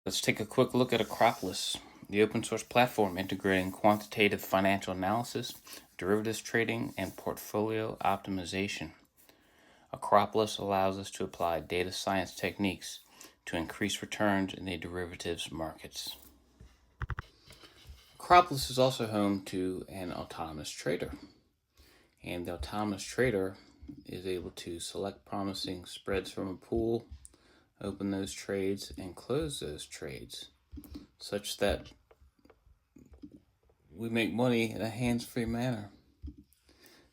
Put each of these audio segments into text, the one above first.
Let's take a quick look at Acropolis, the open source platform integrating quantitative financial analysis, derivatives trading, and portfolio optimization. Acropolis allows us to apply data science techniques to increase returns in the derivatives markets. Acropolis is also home to an autonomous trader, and the autonomous trader is able to select promising spreads from a pool, open those trades, and close those trades, such that we make money in a hands-free manner.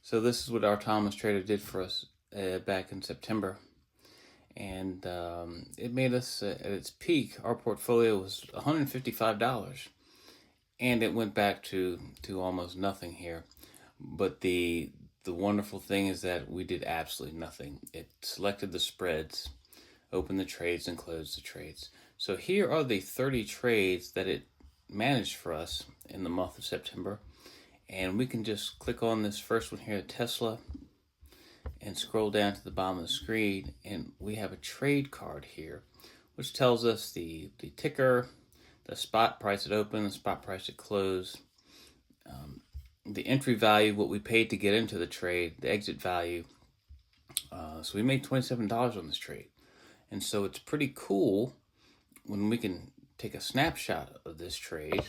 So this is what our autonomous trader did for us back in September. And it made us, at its peak, our portfolio was $155. And it went back to almost nothing here. But the wonderful thing is that we did absolutely nothing. It selected the spreads, opened the trades, and closed the trades. So here are the 30 trades that it managed for us in the month of September. And we can just click on this first one here, Tesla, and scroll down to the bottom of the screen, and we have a trade card here, which tells us the ticker, the spot price at open, the spot price at close, the entry value, what we paid to get into the trade, the exit value. So we made $27 on this trade. And so it's pretty cool when we can take a snapshot of this trade.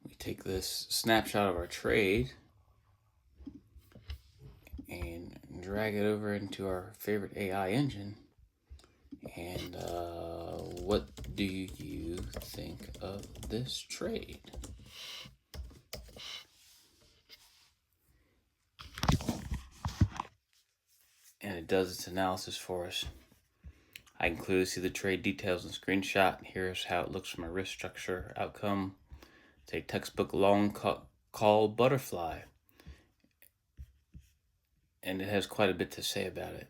We take this snapshot of our trade and drag it over into our favorite AI engine. And what do you think of this trade? And it does its analysis for us. I can clearly see the trade details in the screenshot. Here's how it looks from a risk structure outcome. It's a textbook long call butterfly. And it has quite a bit to say about it.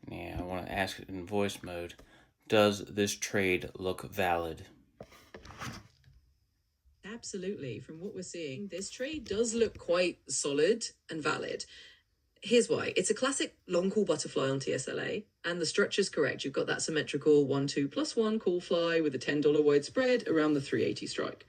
Yeah, I want to ask it in voice mode. Does this trade look valid? Absolutely. From what we're seeing, this trade does look quite solid and valid. Here's why. It's a classic long call butterfly on TSLA, and the structure's correct. You've got that symmetrical 1-2+1 call fly with a $10 wide spread around the 380 strike.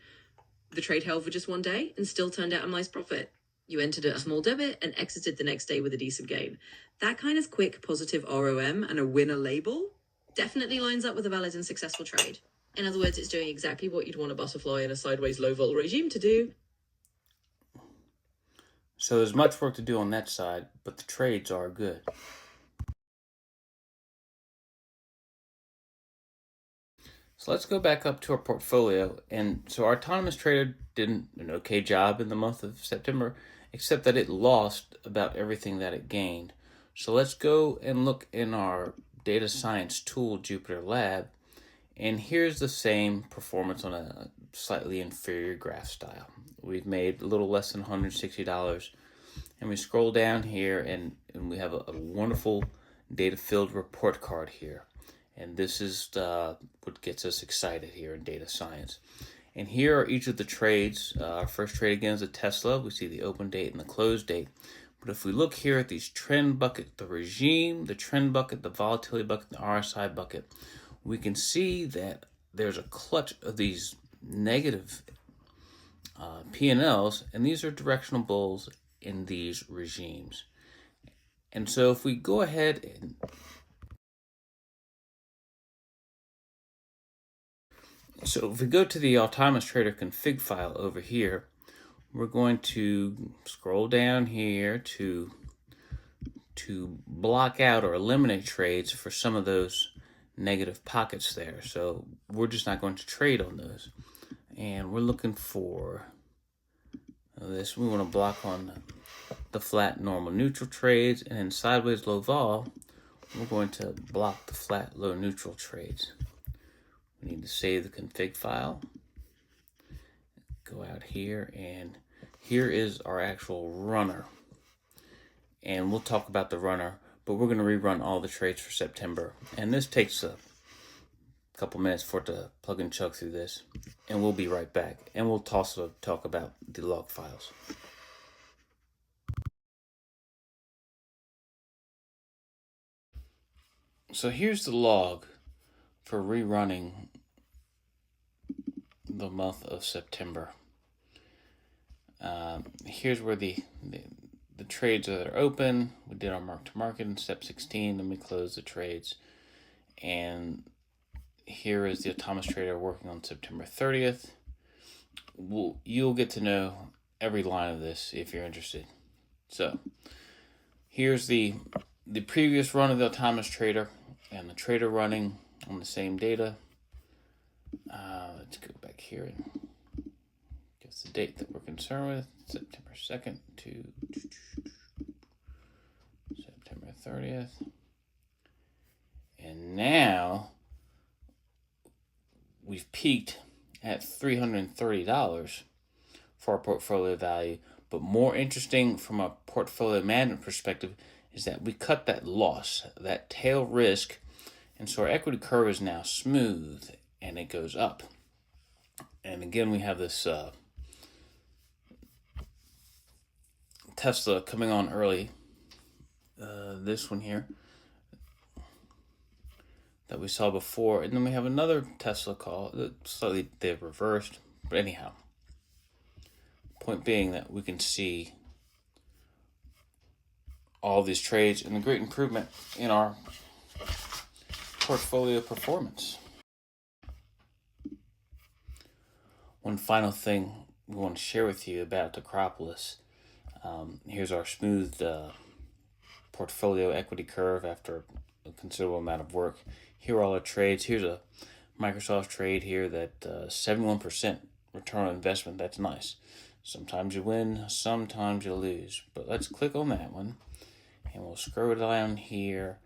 The trade held for just one day and still turned out a nice profit. You entered a small debit and exited the next day with a decent gain. That kind of quick positive ROM and a winner label definitely lines up with a valid and successful trade. In other words, it's doing exactly what you'd want a butterfly in a sideways low vol regime to do. So there's much work to do on that side, but the trades are good. So let's go back up to our portfolio. And so our autonomous trader did an okay job in the month of September, except that it lost about everything that it gained. So let's go and look in our data science tool, Jupyter Lab. And here's the same performance on a slightly inferior graph style. We've made a little less than $160. And we scroll down here and we have a wonderful data-filled report card here. And this is what gets us excited here in data science. And here are each of the trades. Our first trade again is a Tesla. We see the open date and the close date. But if we look here at these trend bucket, the regime, the trend bucket, the volatility bucket, the RSI bucket, we can see that there's a clutch of these negative P&Ls, and these are directional bulls in these regimes. And so if we go ahead and if we go to the autonomous trader config file over here, we're going to scroll down here to block out or eliminate trades for some of those negative pockets there. So we're just not going to trade on those. And we're looking for this. We want to block on the flat normal neutral trades, and in sideways low vol, we're going to block the flat low neutral trades. We need to save the config file. Go out here, and here is our actual runner. And we'll talk about the runner, but we're going to rerun all the trades for September. And this takes couple minutes for it to plug and chug through this, and we'll be right back. And we'll also talk about the log files. So here's the log for rerunning the month of September. Here's where the trades that are open. We did our mark to market in step 16, then we close the trades. And here is the autonomous trader working on September 30th. You'll get to know every line of this if you're interested. So here's the previous run of the autonomous trader and the trader running on the same data. Let's go back here and guess the date that we're concerned with, September 2nd to September 30th. And now we've peaked at $330 for our portfolio value. But more interesting from a portfolio management perspective is that we cut that loss, that tail risk, and so our equity curve is now smooth and it goes up. And again, we have this Tesla coming on early. This one here that we saw before, and then we have another Tesla call. Slightly they've reversed, but anyhow. Point being that we can see all these trades and the great improvement in our portfolio performance. One final thing we want to share with you about Acropolis. Here's our smoothed portfolio equity curve after a considerable amount of work. Here are all our trades. Here's a Microsoft trade here that 71% return on investment. That's nice. Sometimes you win, sometimes you lose. But let's click on that one, and we'll scroll down here,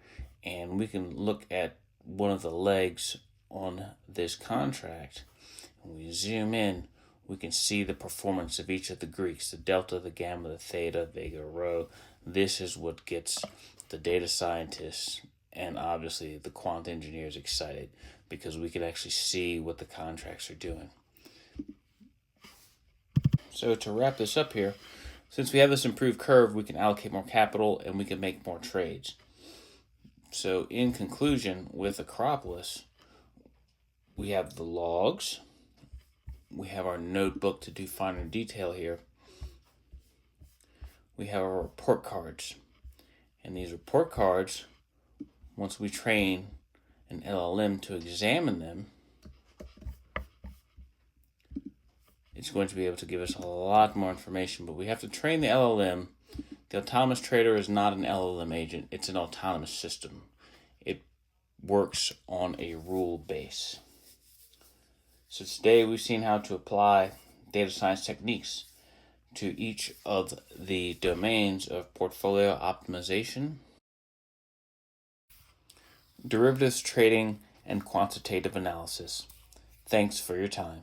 and we can look at one of the legs on this contract. When we zoom in, we can see the performance of each of the Greeks, the delta, the gamma, the theta, vega, rho. This is what gets the data scientists and obviously the quant engineers excited, because we can actually see what the contracts are doing. So to wrap this up here, since we have this improved curve, we can allocate more capital and we can make more trades. So in conclusion, with Acropolis, we have the logs. We have our notebook to do finer detail here. We have our report cards. And these report cards, once we train an LLM to examine them, it's going to be able to give us a lot more information. But we have to train the LLM. The autonomous trader is not an LLM agent. It's an autonomous system. It works on a rule base. So today we've seen how to apply data science techniques to each of the domains of portfolio optimization, derivatives trading, and quantitative analysis. Thanks for your time.